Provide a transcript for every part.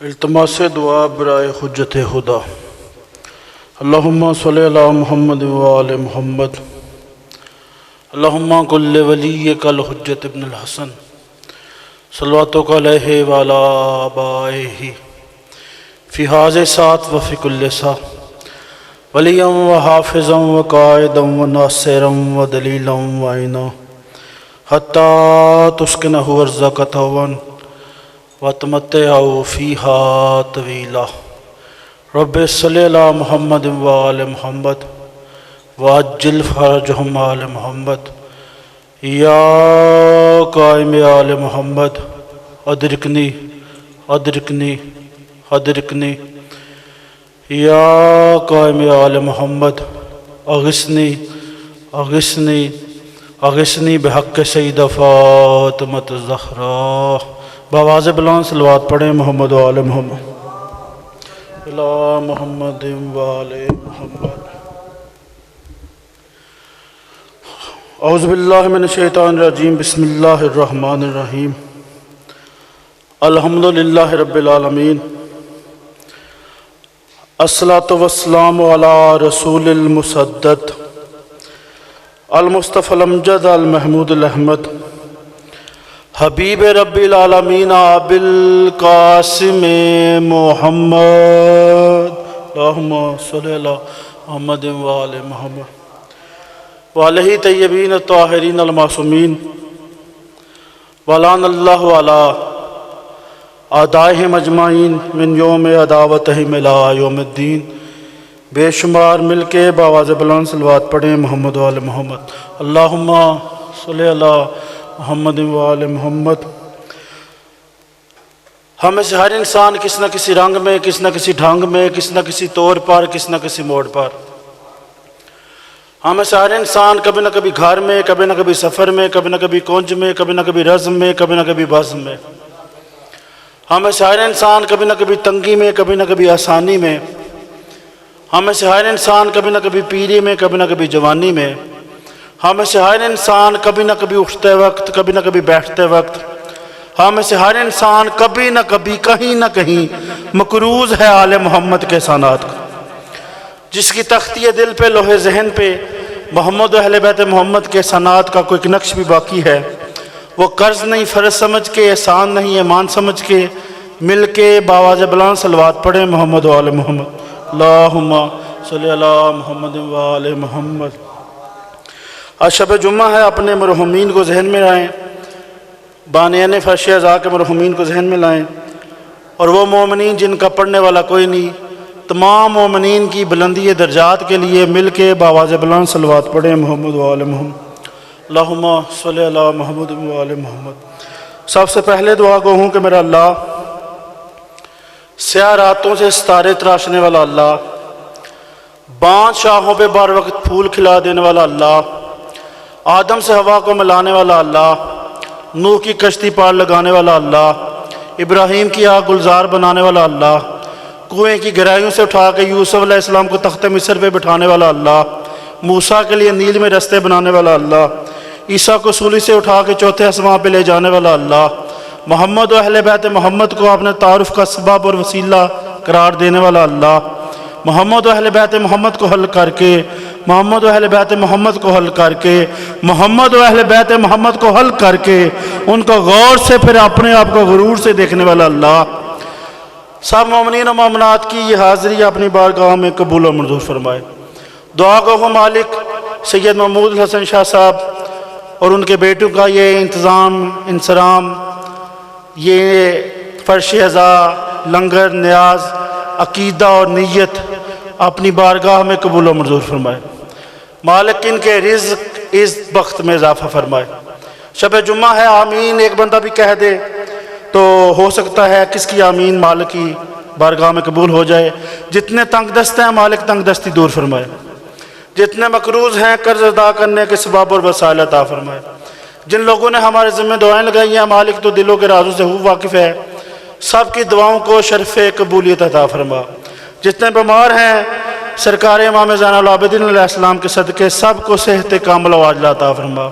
التماس دعا برائے حجت خدا۔ اللہم صلی علی محمد وآل محمد۔ اللہم کل ولیک الحجت ابن الحسن صلواتک علیہ وعلی آبائہ فی ھذہ ساعۃ وفی کل ساعۃ ولیا وحافظا وقائدا وناصرا ودلیلا وعینا حتی تسکنہ ارضک طوعا وتمتعوا فیہا طویلا۔ رب صلی علی محمد وآل محمد وعجل فرجہم آل محمد۔ یا قائم آل محمد ادرکنی ادرکنی ادرکنی۔ یا قائم آل محمد اغثنی اغثنی اغثنی بحق سیدہ فاطمۃ الزہراء۔ بآواز بلند صلوات پڑھیں محمد و آل محمد الا محمد و آل محمد۔ اعوذ باللہ من الشیطان الرجیم، بسم اللہ الرحمن الرحیم۔ الحمد للہ رب العالمین، الصلاۃ والسلام علی رسول المسدد المصطفی الامجد المحمود الاحمد حبیب رب العالمین ابوالقاسم محمد۔ اللہم صلی علی محمد وآل محمد وآلہ طیبین الطاہرین المعصومین ولعن اللہ علی اعدائہم اجمعین من یوم عداوتہم الی یوم الدین۔ بے شمار مل کے بآواز بلند صلوات پڑھیں محمد وآل محمد۔ اللہم صلی علی محمد وآل محمد۔ ہمیں سے ہر انسان کس نہ کسی رنگ میں، کس نہ کسی ڈھنگ میں، کس نہ کسی طور پر، کس نہ کسی موڑ پر، ہمیں سے ہر انسان کبھی نہ کبھی گھر میں، کبھی نہ کبھی سفر میں، کبھی نہ کبھی کنج میں، کبھی نہ کبھی رزم میں، کبھی نہ کبھی بزم میں، ہمیں سے ہر انسان کبھی نہ کبھی تنگی میں، کبھی نہ کبھی آسانی میں، ہمیں سے ہر انسان کبھی نہ کبھی پیری میں، کبھی نہ کبھی جوانی میں، ہمیں سے ہر انسان کبھی نہ کبھی اٹھتے وقت، کبھی نہ کبھی بیٹھتے وقت، ہمیں سے ہر انسان کبھی نہ کبھی کہیں نہ کہیں مقروض ہے آل محمد کے احسانات کو۔ جس کی تختی دل پہ، لوح ذہن پہ محمد و اہل بیت محمد کے احسانات کا کوئی نقش بھی باقی ہے، وہ قرض نہیں فرض سمجھ کے، احسان نہیں ایمان سمجھ کے، مل کے بآواز بلند صلوات پڑھیں محمد و آل محمد۔ اللہم صلی علی محمد و آل محمد۔ آج شب جمعہ ہے، اپنے مرحومین کو ذہن میں لائیں، بانیان فرش عزا کے مرحومین کو ذہن میں لائیں، اور وہ مومنین جن کا پڑھنے والا کوئی نہیں، تمام مومنین کی بلندی درجات کے لیے مل کے بآواز بلند صلوات پڑھیں محمد و آل محمد۔ اللہم صلی علی محمد و آل محمد۔ سب سے پہلے دعا گو ہوں کہ میرا اللہ، سیاہ راتوں سے ستارے تراشنے والا اللہ، بانجھ شاخوں پہ بر وقت پھول کھلا دینے والا اللہ، آدم سے ہوا کو ملانے والا اللہ، نوح کی کشتی پار لگانے والا اللہ، ابراہیم کی آگ گلزار بنانے والا اللہ، کنویں کی گہرائیوں سے اٹھا کے یوسف علیہ السلام کو تخت مصر پہ بٹھانے والا اللہ، موسیٰ کے لیے نیل میں رستے بنانے والا اللہ، عیسیٰ کو سولی سے اٹھا کے چوتھے آسمان پہ لے جانے والا اللہ، محمد و اہل بیت محمد کو اپنے تعارف کا سبب اور وسیلہ قرار دینے والا اللہ، محمد و اہل بیت محمد کو حل کر کے، محمد و اہل بیت محمد کو حل کر کے، محمد و اہل بیت محمد کو حل کر کے، ان کو غور سے پھر اپنے آپ کو غرور سے دیکھنے والا اللہ، سب مومنین و مومنات کی یہ حاضری اپنی بارگاہ میں قبول و منظور فرمائے۔ دعا گو مالک سید محمود حسن شاہ صاحب اور ان کے بیٹوں کا یہ انتظام، انصرام، یہ فرش عزا، لنگر، نیاز، عقیدہ اور نیت اپنی بارگاہ میں قبول و منظور فرمائے۔ مالک ان کے رزق اس وقت میں اضافہ فرمائے۔ شب جمعہ ہے، آمین ایک بندہ بھی کہہ دے تو ہو سکتا ہے کس کی آمین مالک کی بارگاہ میں قبول ہو جائے۔ جتنے تنگ دست ہیں مالک تنگ دستی دور فرمائے، جتنے مقروض ہیں قرض ادا کرنے کے سبب اور وسائل عطا فرمائے۔ جن لوگوں نے ہمارے ذمہ دعائیں لگائی ہیں مالک تو دلوں کے رازوں سے خوب واقف ہے، سب کی دعاؤں کو شرف قبولیت عطا فرما۔ جتنے بیمار ہیں سرکار امام زین العابدین علیہ السلام کے صدقے سب کو صحت کاملہ و عاجلہ عطا فرما۔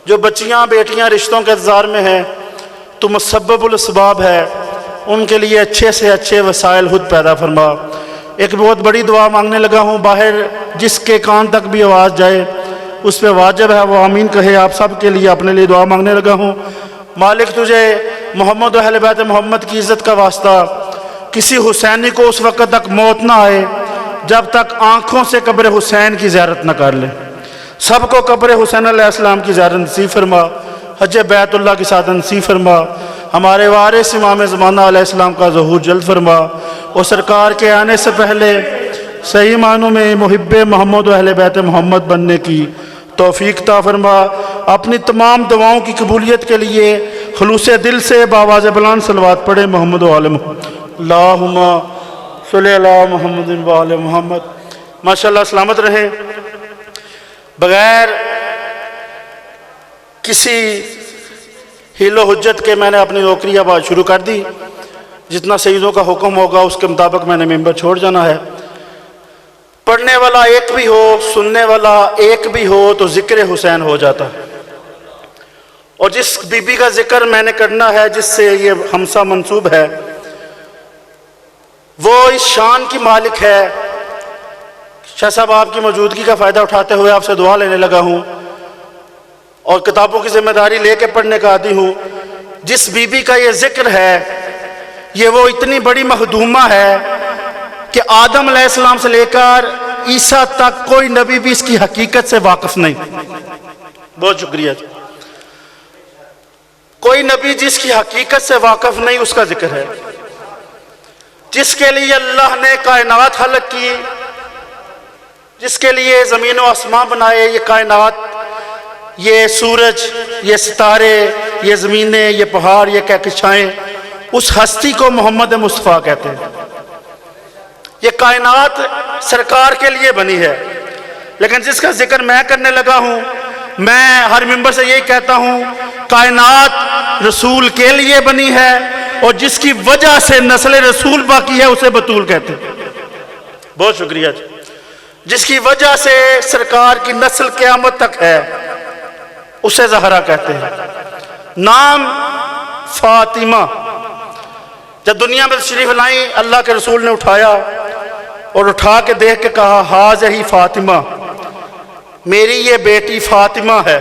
جو بچیاں بیٹیاں رشتوں کے انتظار میں ہیں تو مسبب الاسباب ہے، ان کے لیے اچھے سے اچھے وسائل خود پیدا فرما۔ ایک بہت بڑی دعا مانگنے لگا ہوں، باہر جس کے کان تک بھی آواز جائے اس پہ واجب ہے وہ آمین کہے۔ آپ سب کے لیے اپنے لیے دعا مانگنے لگا ہوں۔ مالک تجھے محمد و اہل بیت محمد کی عزت کا واسطہ کسی حسینی کو اس وقت تک موت نہ آئے جب تک آنکھوں سے قبر حسین کی زیارت نہ کر لے۔ سب کو قبر حسین علیہ السلام کی زیارت نصیب فرما، حج بیت اللہ کی سعادت نصیب فرما، ہمارے وارث امام زمانہ علیہ السلام کا ظہور جلد فرما، اور سرکار کے آنے سے پہلے صحیح معنوں میں محب محمد و اہل بیت محمد بننے کی توفیق عطا فرما۔ اپنی تمام دعاؤں کی قبولیت کے لیے خلوص دل سے باواز بلند صلوات پڑھے محمد و آل محمد، اللہم صلی علی محمد و آل محمد۔ ماشاءاللہ سلامت رہیں۔ بغیر کسی حیل و حجت کے میں نے اپنی نوکری اب شروع کر دی، جتنا سیدوں کا حکم ہوگا اس کے مطابق میں نے ممبر چھوڑ جانا ہے۔ پڑھنے والا ایک بھی ہو، سننے والا ایک بھی ہو تو ذکر حسین ہو جاتا ہے، اور جس بی بی کا ذکر میں نے کرنا ہے جس سے یہ ہمسا منسوب ہے وہ اس شان کی مالک ہے۔ شاہ صاحب آپ کی موجودگی کا فائدہ اٹھاتے ہوئے آپ سے دعا لینے لگا ہوں اور کتابوں کی ذمہ داری لے کے پڑھنے کا عادی ہوں۔ جس بی بی کا یہ ذکر ہے یہ وہ اتنی بڑی مخدومہ ہے کہ آدم علیہ السلام سے لے کر عیسیٰ تک کوئی نبی بھی اس کی حقیقت سے واقف نہیں۔ بہت شکریہ جی۔ کوئی نبی جس کی حقیقت سے واقف نہیں اس کا ذکر ہے، جس کے لیے اللہ نے کائنات خلق کی، جس کے لیے زمین و آسمان بنائے، یہ کائنات، یہ سورج، یہ ستارے، یہ زمینیں، یہ پہاڑ، یہ کہکشائیں، اس ہستی کو محمد مصطفیٰ کہتے ہیں۔ یہ کائنات سرکار کے لیے بنی ہے، لیکن جس کا ذکر میں کرنے لگا ہوں میں ہر ممبر سے یہی کہتا ہوں کائنات رسول کے لیے بنی ہے، اور جس کی وجہ سے نسل رسول باقی ہے اسے بطول کہتے ہیں۔ بہت شکریہ جی۔ جس کی وجہ سے سرکار کی نسل قیامت تک ہے اسے زہرا کہتے ہیں۔ نام فاطمہ جب دنیا میں تشریف لائیں اللہ کے رسول نے اٹھایا اور اٹھا کے دیکھ کے کہا ہاذہ فاطمہ، میری یہ بیٹی فاطمہ ہے۔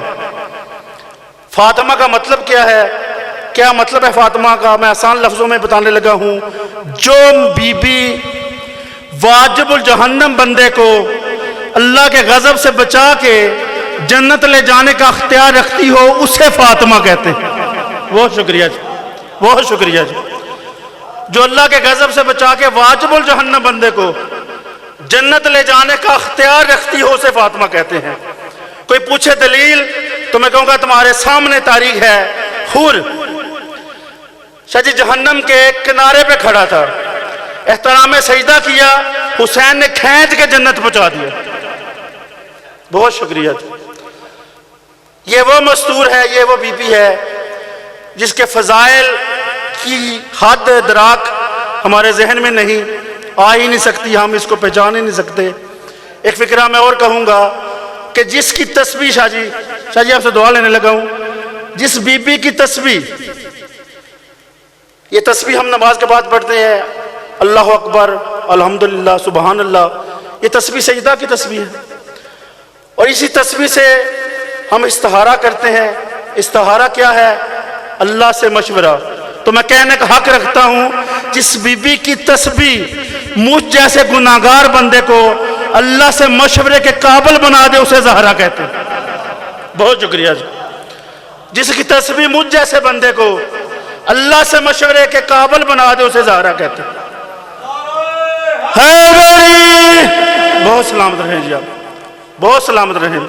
فاطمہ کا مطلب کیا ہے؟ کیا مطلب ہے فاطمہ کا؟ میں آسان لفظوں میں بتانے لگا ہوں، جو بی بی واجب الجہنم بندے کو اللہ کے غضب سے بچا کے جنت لے جانے کا اختیار رکھتی ہو اسے فاطمہ کہتے ہیں۔ بہت شکریہ جی، بہت شکریہ جی۔ جو اللہ کے غضب سے بچا کے واجب الجہنم بندے کو جنت لے جانے کا اختیار رکھتی ہو اسے فاطمہ کہتے ہیں۔ کوئی پوچھے دلیل تو میں کہوں گا تمہارے سامنے تاریخ ہے۔ حور شاہ جی جہنم کے کنارے پہ کھڑا تھا، احترام سجدہ کیا، حسین نے کھینچ کے جنت پہنچا دیا۔ بہت شکریہ جی۔ یہ وہ مستور ہے، یہ وہ بی بی ہے جس کے فضائل کی حد دراک ہمارے ذہن میں نہیں آ ہی نہیں سکتی، ہم اس کو پہچان ہی نہیں سکتے۔ ایک فکرہ میں اور کہوں گا کہ جس کی تسبیح شاہ جی آپ سے دعا لینے لگا ہوں، جس بی بی کی تسبیح، یہ تسبیح ہم نماز کے بعد پڑھتے ہیں، اللہ اکبر، الحمدللہ، سبحان اللہ، یہ تسبیح سجدہ کی تسبیح ہے، اور اسی تسبیح سے ہم استخارہ کرتے ہیں۔ استخارہ کیا ہے؟ اللہ سے مشورہ۔ تو میں کہنے کا حق رکھتا ہوں جس بی بی کی تسبیح مجھ جیسے گناہگار بندے کو اللہ سے مشورے کے قابل بنا دے اسے زہرا کہتے ہیں۔ بہت شکریہ جی۔ جس کی تسبیح مجھ جیسے بندے کو اللہ سے مشورے کے قابل بنا دے اسے زہرا کہتے ہیں۔ بہت سلامت رہیں جی آپ، بہت سلامت رہیں۔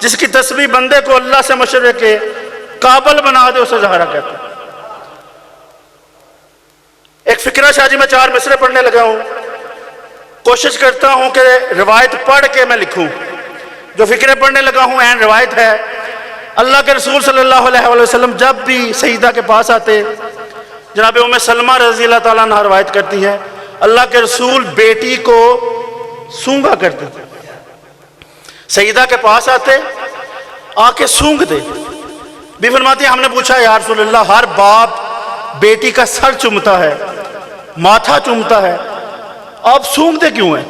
جس کی تسبیح بندے کو اللہ سے مشورے کے قابل بنا دے اسے زہرا کہتے ہیں۔ ایک فکرہ شاہ جی میں 4 مصرے پڑھنے لگا ہوں، کوشش کرتا ہوں کہ روایت پڑھ کے میں لکھوں۔ جو فکرے پڑھنے لگا ہوں عین روایت ہے۔ اللہ کے رسول صلی اللہ علیہ وسلم جب بھی سیدہ کے پاس آتے، جناب ام سلمہ رضی اللہ تعالیٰ عنہ روایت کرتی ہے، اللہ کے رسول بیٹی کو سونگا کرتے تھے۔ سیدہ کے پاس آتے، آ کے سونگ دے۔ بھی فرماتی ہے ہم نے پوچھا یا رسول اللہ ہر باپ بیٹی کا سر چومتا ہے، ماتھا چومتا ہے، آپ سونگتے کیوں ہیں؟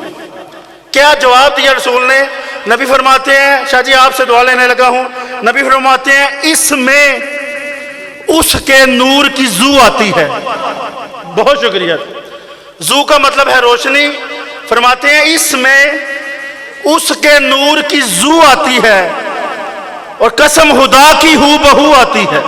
کیا جواب دیا رسول نے؟ نبی فرماتے ہیں، شاہ جی آپ سے دعا لینے لگا ہوں، نبی فرماتے ہیں اس میں اس کے نور کی زو آتی ہے۔ بہت شکریہ۔ زو کا مطلب ہے روشنی، فرماتے ہیں اس میں اس کے نور کی زو آتی ہے اور قسم خدا کی ہو بہو آتی ہے۔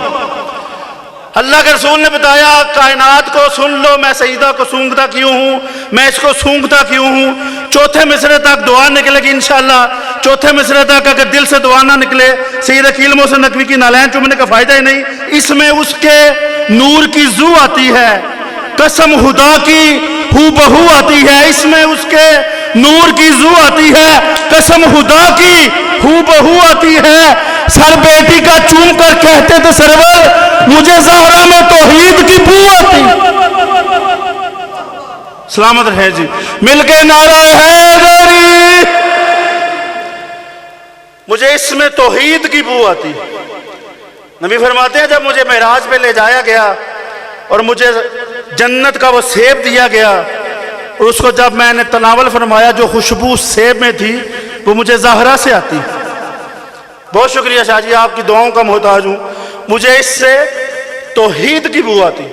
اللہ کے رسول نے بتایا کائنات کو سن لو، میں سیدہ کو سونگتا کیوں ہوں، میں اس کو سونگتا کیوں ہوں۔ چوتھے مصرے تک دعا نکلے گی انشاءاللہ، چوتھے مصرے تک اگر دل سے دعا نہ نکلے سید عقیل محسن نقوی کی نالین چومنے کا فائدہ ہی نہیں۔ اس میں اس کے نور کی زو آتی ہے، قسم خدا کی ہو بہو آتی ہے، اس میں اس کے نور کی زو آتی ہے، قسم خدا کی ہو بہو آتی ہے۔ سر بیٹی کا چوم کر کہتے تھے سرور مجھے زہرا میں توحید کی بو آتی۔ سلامت رہے جی، مل کے نعرہ حیدری، مجھے اس میں توحید کی بو آتی۔ نبی فرماتے ہیں جب مجھے معراج پہ لے جایا گیا اور مجھے جنت کا وہ سیب دیا گیا اور اس کو جب میں نے تناول فرمایا جو خوشبو سیب میں تھی وہ مجھے زہرا سے آتی۔ بہت شکریہ شاہ جی، آپ کی دعاؤں کا محتاج ہوں، مجھے اس سے توحید کی بو آتی۔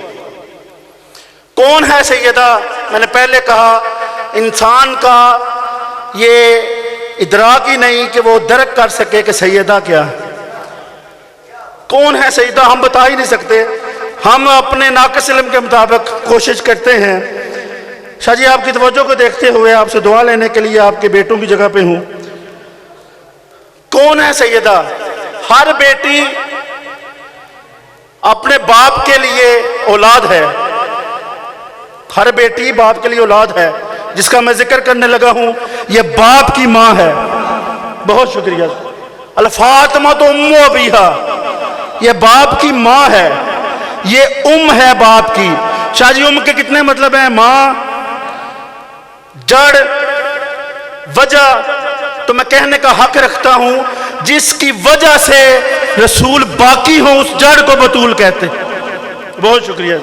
کون ہے سیدہ؟ میں نے پہلے کہا انسان کا یہ ادراک ہی نہیں کہ وہ درک کر سکے کہ سیدہ کیا ہے۔ کون ہے سیدہ ہم بتا ہی نہیں سکتے، ہم اپنے ناقص علم کے مطابق کوشش کرتے ہیں۔ شاہ جی آپ کی توجہ کو دیکھتے ہوئے آپ سے دعا لینے کے لیے آپ کے بیٹوں کی جگہ پہ ہوں۔ کون ہے سیدہ؟ ہر بیٹی اپنے باپ کے لیے اولاد ہے، ہر بیٹی باپ کے لیے اولاد ہے۔ جس کا میں ذکر کرنے لگا ہوں یہ باپ کی ماں ہے۔ بہت شکریہ۔ الفاطمہ تو ام ابیہا، یہ باپ کی ماں ہے، یہ ام ہے باپ کی۔ شاہ جی ام کے کتنے مطلب ہیں؟ ماں، جڑ، وجہ۔ تو میں کہنے کا حق رکھتا ہوں جس کی وجہ سے رسول باقی ہوں اس جڑ کو بطول کہتے ہیں۔ بہت شکریہ۔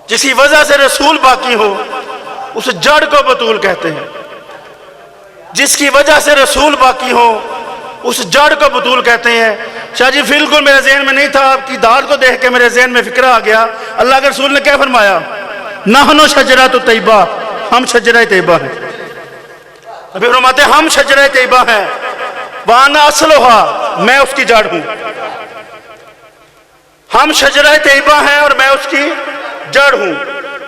جس کی وجہ سے رسول باقی ہو اس جڑ کو بطول کہتے ہیں، جس کی وجہ سے رسول باقی ہو اس جڑ کو بطول کہتے ہیں۔ شاہ جی بالکل میرے ذہن میں نہیں تھا، آپ کی داد کو دیکھ کے میرے ذہن میں فکرہ آ گیا۔ اللہ کے رسول نے کیا فرمایا؟ نحن شجرۃ طیبہ، ہم شجرہ طیبہ ہیں۔ ابھی فرماتے ہیں ہم شجرہ طیبہ ہیں، وانا اصلھا، میں اس کی جڑ ہوں۔ ہم شجرہ طیبہ ہیں اور میں اس کی جڑ ہوں۔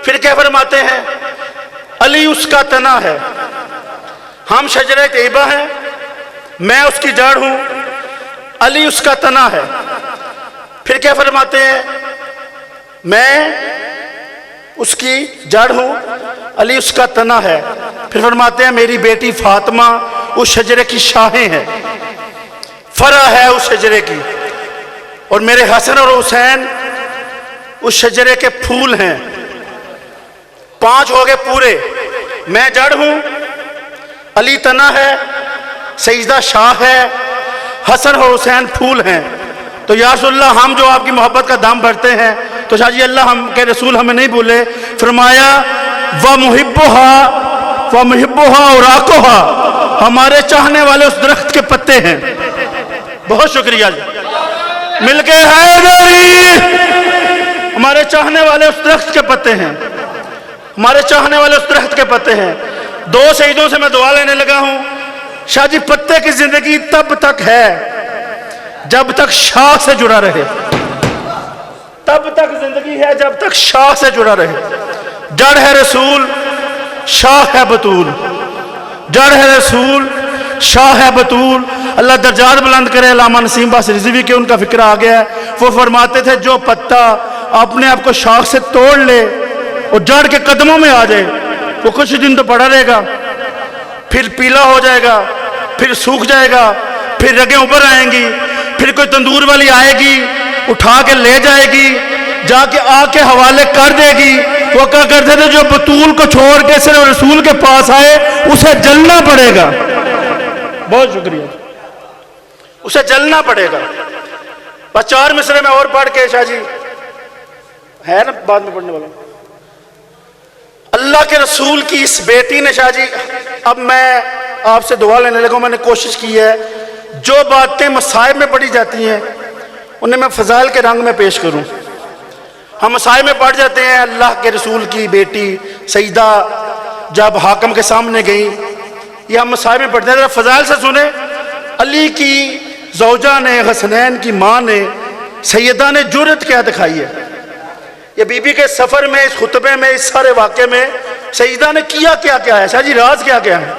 پھر کیا فرماتے ہیں؟ علی اس کا تنا ہے۔ ہم شجرہ طیبہ ہیں، میں اس کی جڑ ہوں، علی اس کا تنا ہے۔ پھر کیا فرماتے ہیں؟ میں اس کی جڑ ہوں، علی اس کا تنا ہے۔ پھر فرماتے ہیں میری بیٹی فاطمہ اس شجرے کی شاخیں ہیں، فرع ہے اس شجرے کی، اور میرے حسن اور حسین اس شجرے کے پھول ہیں۔ 5 ہو گئے پورے۔ میں جڑ ہوں، علی تنا ہے، سیدہ شاخ ہے، حسن اور حسین پھول ہیں۔ تو یا رسول اللہ ہم جو آپ کی محبت کا دام بھرتے ہیں تو شاہ جی اللہ ہم کے رسول ہمیں نہیں بھولے۔ فرمایا وَمُحِبُّهَا أَوْرَاقُهَا، ہمارے چاہنے والے اس درخت کے پتے ہیں۔ بہت شکریہ جی، مل کے حیدری، ہمارے چاہنے والے اس درخت کے پتے ہیں، ہمارے چاہنے والے اس درخت کے پتے ہیں۔ 2 شہیدوں سے میں دعا لینے لگا ہوں۔ شاہ جی پتے کی زندگی تب تک ہے جب تک شاخ سے جڑا رہے، تب تک زندگی ہے جب تک شاخ سے جڑا رہے۔ جڑ ہے رسول، شاخ ہے بطول، جڑ ہے رسول، شاہ ہے بطول۔ اللہ درجات بلند کرے۔ علامہ نسیم باس رضوی کے ان کا فکرہ آ گیا ہے، وہ فرماتے تھے جو پتا اپنے آپ کو شاخ سے توڑ لے اور جڑ کے قدموں میں آ جائے وہ کچھ دن تو پڑا رہے گا، پھر پیلا ہو جائے گا، پھر سوکھ جائے گا، پھر رگیں اوپر آئیں گی، پھر کوئی تندور والی آئے گی اٹھا کے لے جائے گی، جا کے آگ کے حوالے کر دے گی۔ وہ کہا کرتے تھے جو بطول کو چھوڑ کے صرف رسول کے پاس آئے اسے جلنا پڑے گا۔ بہت شکریہ، اسے جلنا پڑے گا۔ بس 4 مصرے میں اور پڑھ کے شاہ جی ہے نا بعد میں پڑھنے والا. اللہ کے رسول کی اس بیٹی نے شاہ جی، اب میں آپ سے دعا لینے لگا. میں نے کوشش کی ہے جو باتیں مصائب میں پڑھی جاتی ہیں انہیں میں فضائل کے رنگ میں پیش کروں. ہم مصائب میں پڑھ جاتے ہیں اللہ کے رسول کی بیٹی سیدہ جب حاکم کے سامنے گئی، یہ ہم مصائب میں پڑھتے ہیں. فضائل سے سنیں. علی کی زوجہ نے، حسنین کی ماں نے، سیدہ نے جرأت کیا دکھائی ہے. یہ بی بی کے سفر میں، اس خطبے میں، اس سارے واقعے میں سیدہ نے کیا کیا کیا ہے شاہ جی، راز کیا کیا ہے.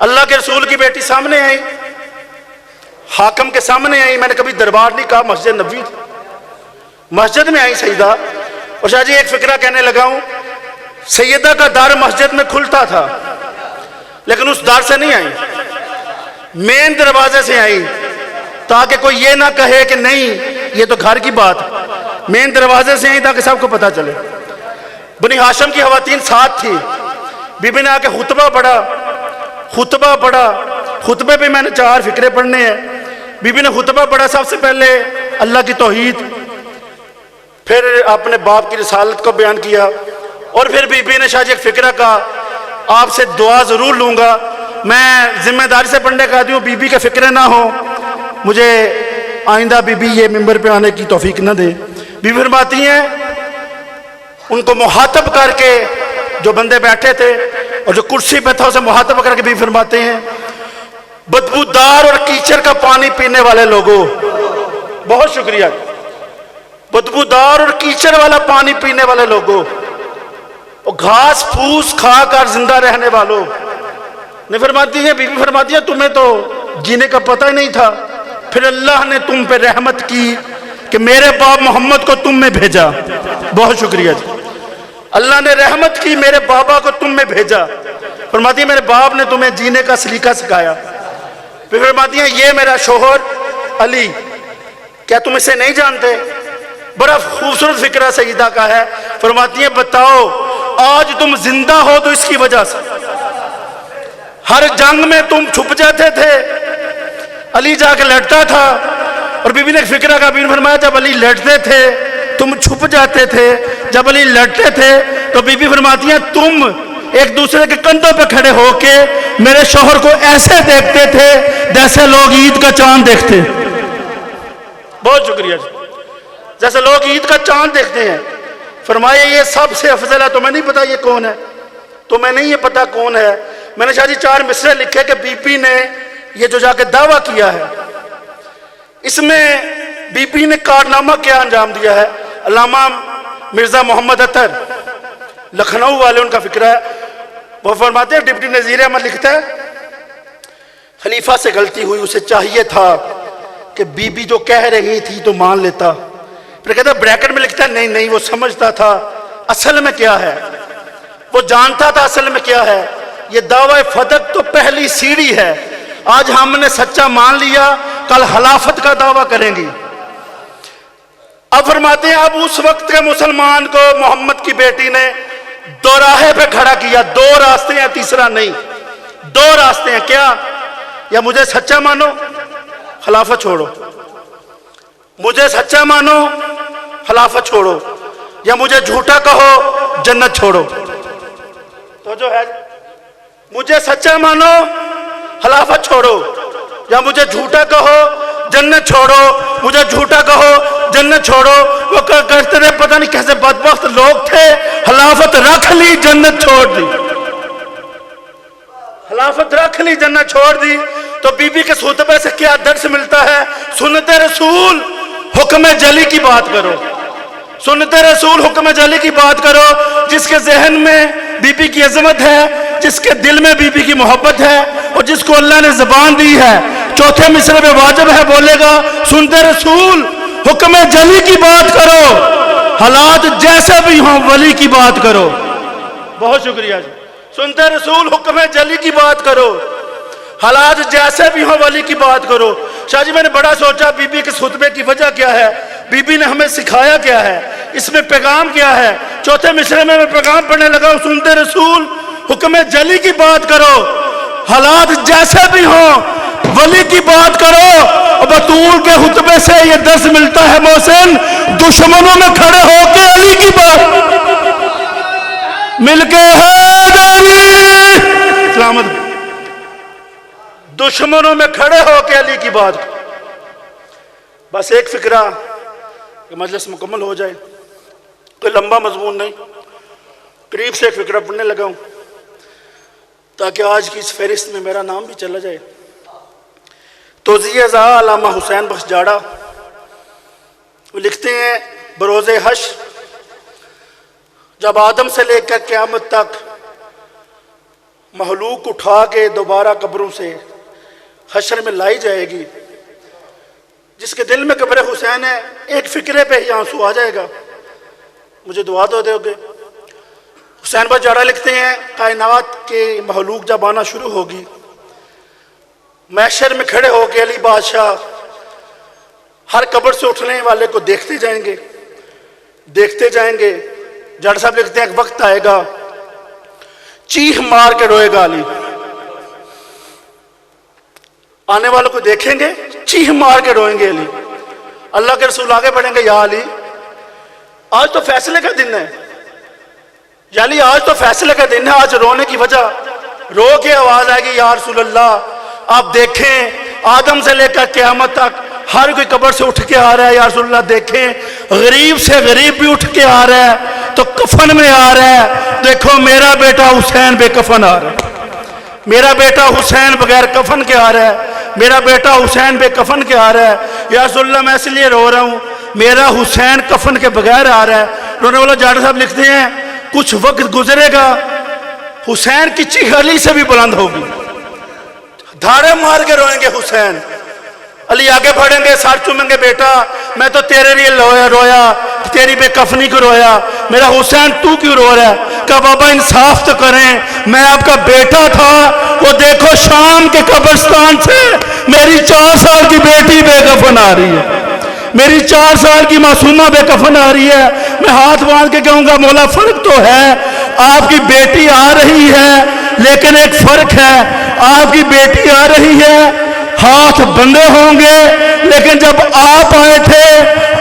اللہ کے رسول کی بیٹی سامنے آئی، حاکم کے سامنے آئی. میں نے کبھی دربار نہیں کہا، مسجد نبوی تھی، مسجد میں آئی سیدہ. اور شاہ جی ایک فکرہ کہنے لگا ہوں، سیدہ کا در مسجد میں کھلتا تھا لیکن اس در سے نہیں آئی، مین دروازے سے آئی تاکہ کوئی یہ نہ کہے کہ نہیں یہ تو گھر کی بات. مین دروازے سے آئی تاکہ سب کو پتا چلے. بنی ہاشم کی خواتین ساتھ تھی. بی بی نے آ کے خطبہ پڑھا. خطبے پہ میں نے 4 فکرے پڑھنے ہیں. بی بی نے خطبہ پڑھا. سب سے پہلے اللہ کی توحید، پھر اپنے باپ کی رسالت کو بیان کیا، اور پھر بی بی نے شاہ جی ایک فکرہ کہا آپ سے دعا ضرور لوں گا، میں ذمہ داری سے پڑھنے کا آدمی ہوں، بی بی کے فکرے نہ ہوں، مجھے آئندہ بی بی یہ ممبر پہ آنے کی توفیق نہ دے. بی بی فرماتی ہیں ان کو مخاطب کر کے، جو بندے بیٹھے تھے اور جو کرسی پہ تھا اسے مخاطب کر کے بی بی فرماتے ہیں بدبودار اور کیچڑ کا پانی پینے والے لوگوں، بہت شکریہ. بدبودار اور کیچڑ والا پانی پینے والے لوگوں، اور گھاس پھوس کھا کر زندہ رہنے والوں نے فرماتی ہے، بی بی فرماتی ہے تمہیں تو جینے کا پتہ ہی نہیں تھا، پھر اللہ نے تم پہ رحمت کی کہ میرے باپ محمد کو تم میں بھیجا. بہت شکریہ جی. اللہ نے رحمت کی، میرے بابا کو تم میں بھیجا. فرماتی ہے میرے باپ نے تمہیں جینے کا سلیقہ سکھایا. پھر فرماتی ہیں یہ میرا شوہر علی، کیا تم اسے نہیں جانتے؟ بڑا خوبصورت فکرہ سیدہ کا ہے. فرماتی ہیں بتاؤ آج تم زندہ ہو تو اس کی وجہ سے، ہر جنگ میں تم چھپ جاتے تھے، علی جا کے لڑتا تھا. اور بی بی نے ایک فکرہ کا بی بی نے فرمایا جب علی لڑتے تھے تم چھپ جاتے تھے، جب علی لڑتے تھے تو بی بی فرماتی ہیں تم ایک دوسرے کے کندھوں پہ کھڑے ہو کے میرے شوہر کو ایسے دیکھتے تھے جیسے لوگ عید کا چاند دیکھتے. بہت شکریہ جی. جیسے لوگ عید کا چاند دیکھتے ہیں. فرمایا یہ سب سے افضل ہے. تمہیں نہیں پتا یہ کون ہے؟ تمہیں نہیں یہ پتا کون ہے؟ میں نے شاہ جی 4 مصرے لکھے کہ بی بی نے یہ جو جا کے دعویٰ کیا ہے، اس میں بی بی نے کارنامہ کیا انجام دیا ہے. علامہ مرزا محمد عطر لکھنؤ والے، ان کا فکرہ ہے، وہ فرماتے ہیں ڈپٹی نذیر احمد لکھتا ہے خلیفہ سے غلطی ہوئی، اسے چاہیے تھا کہ بی بی جو کہہ رہی تھی تو مان لیتا. پھر کہتا ہے بریکٹ میں لکھتا ہے نہیں وہ سمجھتا تھا اصل میں کیا ہے، وہ جانتا تھا اصل میں کیا ہے. یہ دعوی فدق تو پہلی سیڑھی ہے. آج ہم نے سچا مان لیا، کل خلافت کا دعویٰ کریں گی. اب فرماتے ہیں اب اس وقت کے مسلمان کو محمد کی بیٹی نے 2 راہے پہ کھڑا کیا. 2 راستے ہیں، تیسرا نہیں. 2 راستے ہیں. کیا؟ یا مجھے سچا مانو خلافت چھوڑو، مجھے سچا مانو خلافت چھوڑو، یا مجھے جھوٹا کہو جنت چھوڑو. تو جو ہے مجھے سچا مانو خلافت چھوڑو، یا مجھے جھوٹا کہو جنت چھوڑو، مجھے جھوٹا کہو جنت چھوڑو. وہ کہتے تھے پتہ نہیں کیسے بدبخت لوگ تھے، خلافت رکھ لی جنت چھوڑ دی، خلافت رکھ لی جنت چھوڑ دی. تو بی بی کے خطبے سے کیا درس ملتا ہے؟ سنت رسول حکم جلی کی بات کرو، سنت رسول حکم جلی کی بات کرو. جس کے ذہن میں بی بی کی عظمت ہے، جس کے دل میں بی بی کی محبت ہے، اور جس کو اللہ نے زبان دی ہے 4 مصرے میں واجب ہے بولے گا سنت رسول حکم جلی کی بات کرو، حالات جیسے بھی ہوں ولی کی بات کرو. بہت شکریہ جی. سنت رسول حکم جلی کی بات کرو، حالات جیسے بھی ہوں ولی کی بات کرو. شاہ جی میں نے بڑا سوچا بی بی کے خطبے کی وجہ کیا ہے، بی بی نے ہمیں سکھایا کیا ہے، اس میں پیغام کیا ہے. 4 مصرے میں پیغام پڑھنے لگا سنت رسول حکم جلی کی بات کرو، حالات جیسے بھی ہوں ولی کی بات کرو. بطول کے خطبے سے یہ درس ملتا ہے محسن, دشمنوں میں کھڑے ہو کے علی کی بات مل کے سلامت, دشمنوں میں کھڑے ہو کے علی کی بات. بس ایک فکرہ کہ مجلس مکمل ہو جائے, کوئی لمبا مضمون نہیں, قریب سے ایک فکرہ پڑھنے لگا ہوں تاکہ آج کی اس فہرست میں میرا نام بھی چلا جائے. توضیح ازا علامہ حسین بخش جاڑا وہ لکھتے ہیں, بروز حشر جب آدم سے لے کر قیامت تک مخلوق اٹھا کے دوبارہ قبروں سے حشر میں لائی جائے گی, جس کے دل میں قبر حسین ہے ایک فکرے پہ ہی آنسو آ جائے گا. مجھے دعا دو دے گے. حسین بخش جاڑا لکھتے ہیں, کائنات کے مخلوق جب آنا شروع ہوگی, محشر میں کھڑے ہو کے علی بادشاہ ہر قبر سے اٹھنے والے کو دیکھتے جائیں گے, دیکھتے جائیں گے. جاڑا صاحب لکھتے ہیں ایک وقت آئے گا چیخ مار کے روئے گا علی. آنے والوں کو دیکھیں گے, چیخ مار کے روئیں گے علی. اللہ کے رسول آگے بڑھیں گے, یا علی آج تو فیصلے کا دن ہے, یا علی آج تو فیصلے کا دن ہے. آج رونے کی وجہ, رو کے آواز آئے گی, یا رسول اللہ آپ دیکھیں آدم سے لے کر قیامت تک ہر کوئی قبر سے اٹھ کے آ رہا ہے. یا رسول اللہ دیکھیں غریب سے غریب بھی اٹھ کے آ رہا ہے تو کفن میں آ رہا ہے. دیکھو میرا بیٹا حسین بے کفن آ رہا ہے, میرا بیٹا حسین بغیر کفن کے آ رہا ہے, میرا بیٹا حسین بے کفن کے آ رہا ہے. یا رسول اللہ میں اس لیے رو رہا ہوں, میرا حسین کفن کے بغیر آ رہا ہے. رونے والا جاڑا صاحب لکھتے ہیں کچھ وقت گزرے گا حسین کی چیخ علی سے بھی بلند ہوگی, دھاڑے مار کے روئیں گے حسین. علی آگے بڑھیں گے, سر چومیں گے, بیٹا میں تو تیرے لیے رویا, تیری بے کفنی کو رویا, میرا حسین تو کیوں رو رہا ہے؟ کہا بابا انصاف تو کریں, میں آپ کا بیٹا تھا, وہ دیکھو شام کے قبرستان سے میری 4 سال کی بیٹی بے کفن آ رہی ہے, میری 4 سال کی معصومہ بے کفن آ رہی ہے. میں ہاتھ باندھ کے کہوں گا مولا فرق تو ہے, آپ کی بیٹی آ رہی ہے لیکن ایک فرق ہے, آپ کی بیٹی آ رہی ہے ہاتھ بندے ہوں گے, لیکن جب آپ آئے تھے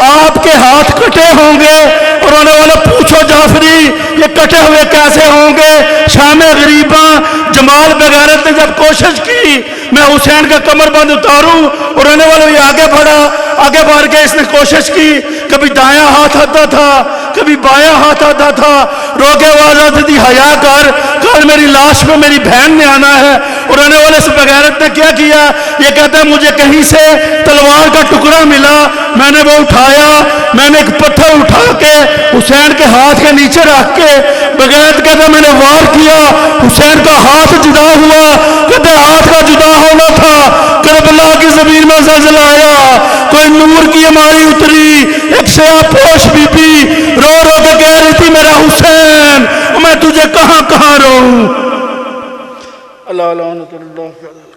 آپ کے ہاتھ کٹے ہوں گے. اور انہوں نے پوچھو جعفری یہ کٹے ہوئے کیسے ہوں گے؟ شام غریباں جمال بغیرت نے جب کوشش کی میں حسین کا کمر بند اتاروں, اور انہوں نے یہ آگے بڑھا, آگے بڑھ کے اس نے کوشش کی, کبھی دایاں ہاتھ آتا تھا کبھی بایاں ہاتھ آتا تھا, رو کے آواز آتی تھی حیا کر, کل میری لاش پہ میری بہن نے آنا ہے. اور رہنے والے اس بغیرت نے کیا کیا, یہ کہتا ہے مجھے کہیں سے تلوار کا ٹکڑا ملا, میں نے وہ اٹھایا, میں نے ایک پتھر اٹھا کے حسین کے ہاتھ کے نیچے رکھ کے, بغیرت کہتا میں نے وار کیا, حسین کا ہاتھ جدا ہوا, کہتے ہاتھ کا جدا ہونا تھا, کربلا کی زمین میں زلزلہ آیا, کوئی نور کی ہماری اتری, ایک سیاہ پوش بی بی رو رو کے کہہ رہی تھی میرا حسین, میں تجھے کہاں کہاں روؤں. اللہ